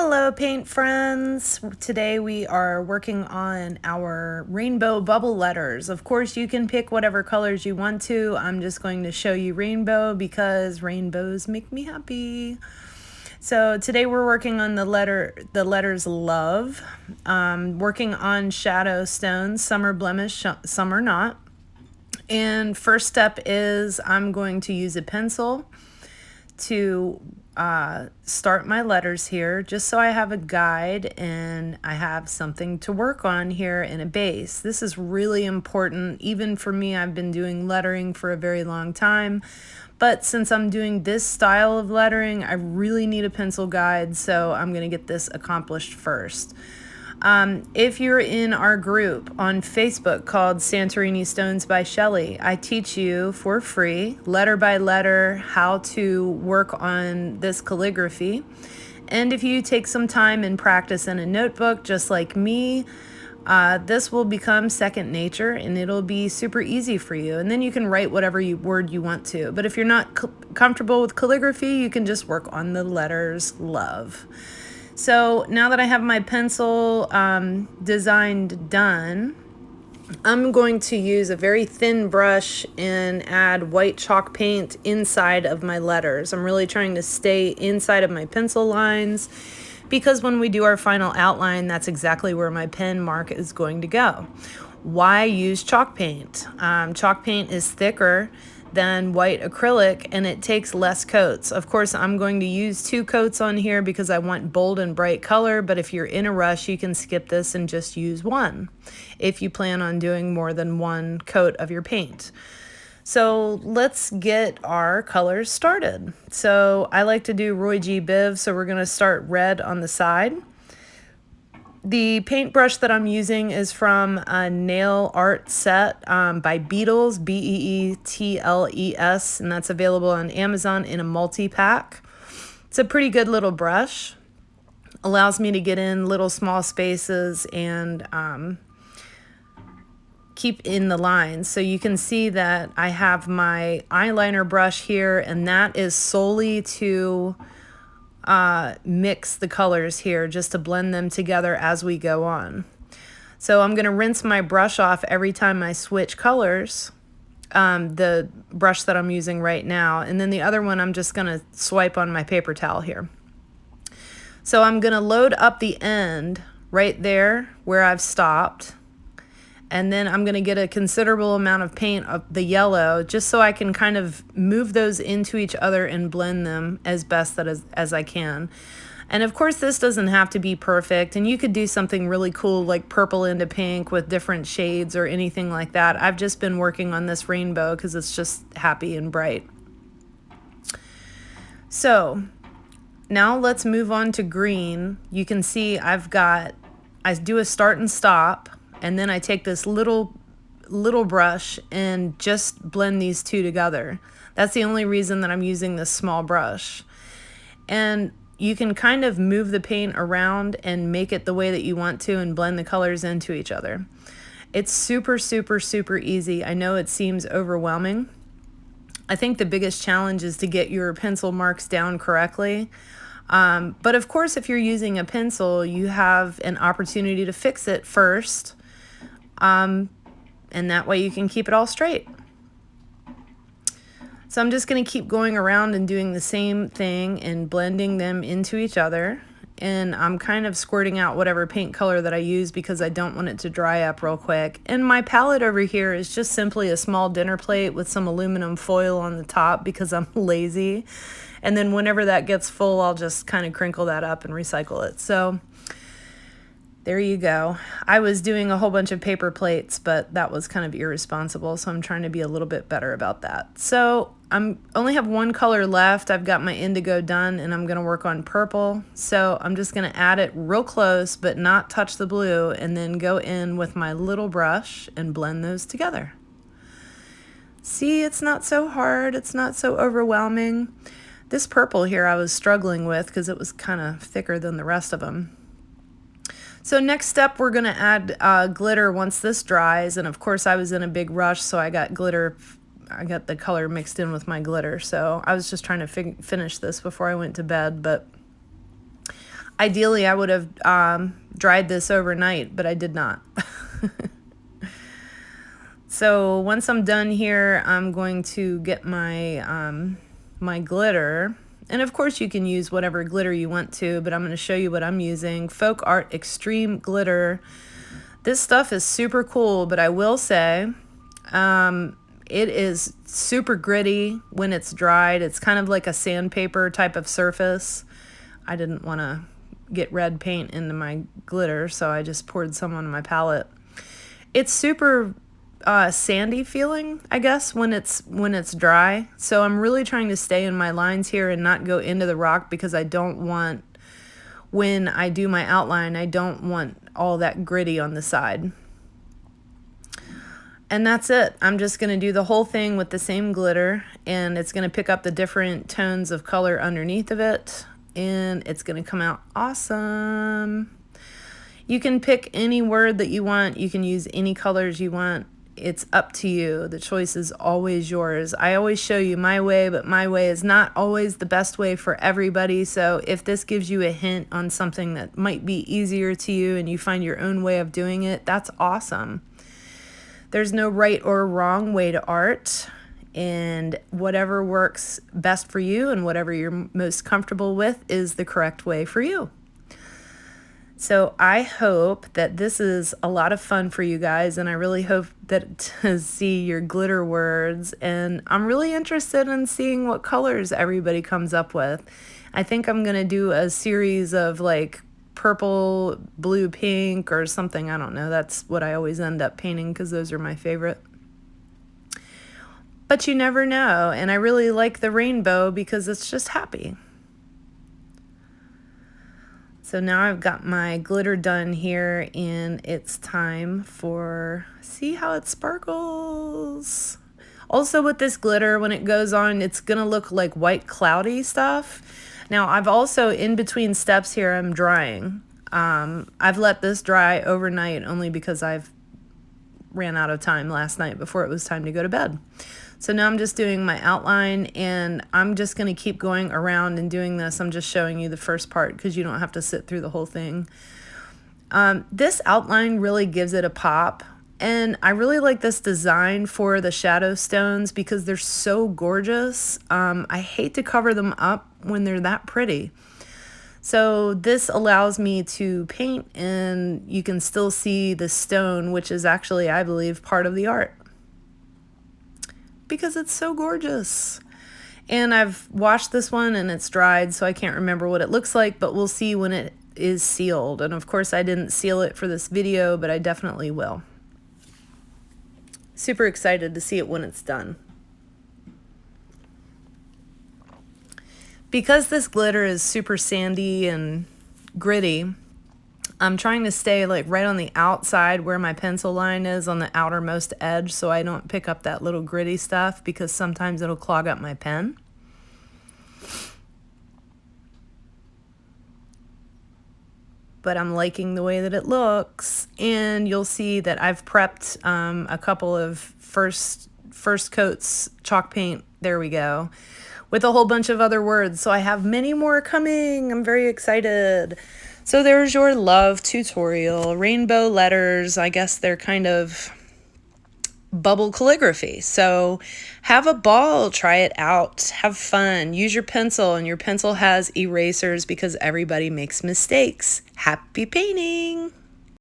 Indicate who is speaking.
Speaker 1: Hello, paint friends. Today we are working on our rainbow bubble letters. Of course, you can pick whatever colors you want to. I'm just going to show you rainbow because rainbows make me happy. So today we're working on the letters love, working on shadow stones. Some are blemished, some are not. And first step is I'm going to use a pencil to start my letters here, just so I have a guide and I have something to work on here in a base. This is really important. Even for me, I've been doing lettering for a very long time, but since I'm doing this style of lettering, I really need a pencil guide, so I'm going to get this accomplished first. If you're in our group on Facebook called Santorini Stones by Shelley, I teach you for free, letter by letter, how to work on this calligraphy. And if you take some time and practice in a notebook, just like me, this will become second nature and it'll be super easy for you. And then you can write whatever word you want to. But if you're not comfortable with calligraphy, you can just work on the letters love. So now that I have my pencil designed done, I'm going to use a very thin brush and add white chalk paint inside of my letters. I'm really trying to stay inside of my pencil lines because when we do our final outline, that's exactly where my pen mark is going to go. Why use chalk paint? Chalk paint is thicker than white acrylic and it takes less coats. Of course, I'm going to use 2 coats on here because I want bold and bright color, but if you're in a rush, you can skip this and just use 1 if you plan on doing more than 1 coat of your paint. So let's get our colors started. So I like to do Roy G. Biv, so we're gonna start red on the side. The paintbrush that I'm using is from a nail art set by Beetles, Beetles, and that's available on Amazon in a multi-pack. It's a pretty good little brush. Allows me to get in little small spaces and keep in the lines. So you can see that I have my eyeliner brush here, and that is solely to mix the colors here, just to blend them together as we go on. So I'm going to rinse my brush off every time I switch colors, the brush that I'm using right now, and then the other one I'm just going to swipe on my paper towel here. So I'm going to load up the end right there where I've stopped, and then I'm going to get a considerable amount of paint of the yellow just so I can kind of move those into each other and blend them as best as I can. And of course, this doesn't have to be perfect, and you could do something really cool like purple into pink with different shades or anything like that. I've just been working on this rainbow because it's just happy and bright. So now let's move on to green. You can see I do a start and stop, and then I take this little brush and just blend these 2 together. That's the only reason that I'm using this small brush. And you can kind of move the paint around and make it the way that you want to and blend the colors into each other. It's super, super, super easy. I know it seems overwhelming. I think the biggest challenge is to get your pencil marks down correctly. But of course, if you're using a pencil, you have an opportunity to fix it first. And that way you can keep it all straight. So I'm just going to keep going around and doing the same thing and blending them into each other. And I'm kind of squirting out whatever paint color that I use because I don't want it to dry up real quick. And my palette over here is just simply a small dinner plate with some aluminum foil on the top because I'm lazy. And then whenever that gets full, I'll just kind of crinkle that up and recycle it. So there you go. I was doing a whole bunch of paper plates, but that was kind of irresponsible, so I'm trying to be a little bit better about that. So I only have 1 color left. I've got my indigo done, and I'm going to work on purple. So I'm just going to add it real close, but not touch the blue, and then go in with my little brush and blend those together. See, it's not so hard. It's not so overwhelming. This purple here I was struggling with because it was kind of thicker than the rest of them. So next step, we're going to add glitter once this dries. And of course, I was in a big rush, so I got glitter. I got the color mixed in with my glitter. So I was just trying to finish this before I went to bed. But Ideally, I would have dried this overnight, but I did not. So once I'm done here, I'm going to get my my glitter. And of course you can use whatever glitter you want to, but I'm going to show you what I'm using. Folk Art Extreme Glitter. This stuff is super cool, but I will say it is super gritty when it's dried. It's kind of like a sandpaper type of surface. I didn't want to get red paint into my glitter, so I just poured some on my palette. It's super sandy feeling, I guess, when it's dry. So I'm really trying to stay in my lines here and not go into the rock, because I don't want, when I do my outline, I don't want all that gritty on the side. And that's it. I'm just going to do the whole thing with the same glitter, and it's going to pick up the different tones of color underneath of it, and it's going to come out awesome. You can pick any word that you want. You can use any colors you want. It's up to you. The choice is always yours. I always show you my way, but my way is not always the best way for everybody. So if this gives you a hint on something that might be easier to you and you find your own way of doing it, that's awesome. There's no right or wrong way to art, and whatever works best for you and whatever you're most comfortable with is the correct way for you. So I hope that this is a lot of fun for you guys, and I really hope that to see your glitter words, and I'm really interested in seeing what colors everybody comes up with. I think I'm going to do a series of like purple, blue, pink, or something. I don't know. That's what I always end up painting because those are my favorite. But you never know, and I really like the rainbow because it's just happy. So now I've got my glitter done here, and it's time for, see how it sparkles. Also with this glitter, when it goes on, it's gonna look like white cloudy stuff. Now I've also, in between steps here, I'm drying. I've let this dry overnight only because I've ran out of time last night before it was time to go to bed. So now I'm just doing my outline, and I'm just going to keep going around and doing this. I'm just showing you the first part because you don't have to sit through the whole thing. This outline really gives it a pop, and I really like this design for the shadow stones because they're so gorgeous. I hate to cover them up when they're that pretty. So this allows me to paint, and you can still see the stone, which is actually, I believe, part of the art, because it's so gorgeous. And I've washed this one and it's dried, so I can't remember what it looks like, but we'll see when it is sealed. And of course I didn't seal it for this video, but I definitely will. Super excited to see it when it's done. Because this glitter is super sandy and gritty, I'm trying to stay like right on the outside where my pencil line is, on the outermost edge, so I don't pick up that little gritty stuff, because sometimes it'll clog up my pen. But I'm liking the way that it looks, and you'll see that I've prepped a couple of first coats chalk paint, there we go, with a whole bunch of other words, so I have many more coming. I'm very excited. So there's your love tutorial, rainbow letters. I guess they're kind of bubble calligraphy. So have a ball, try it out, have fun, use your pencil, and your pencil has erasers because everybody makes mistakes. Happy painting!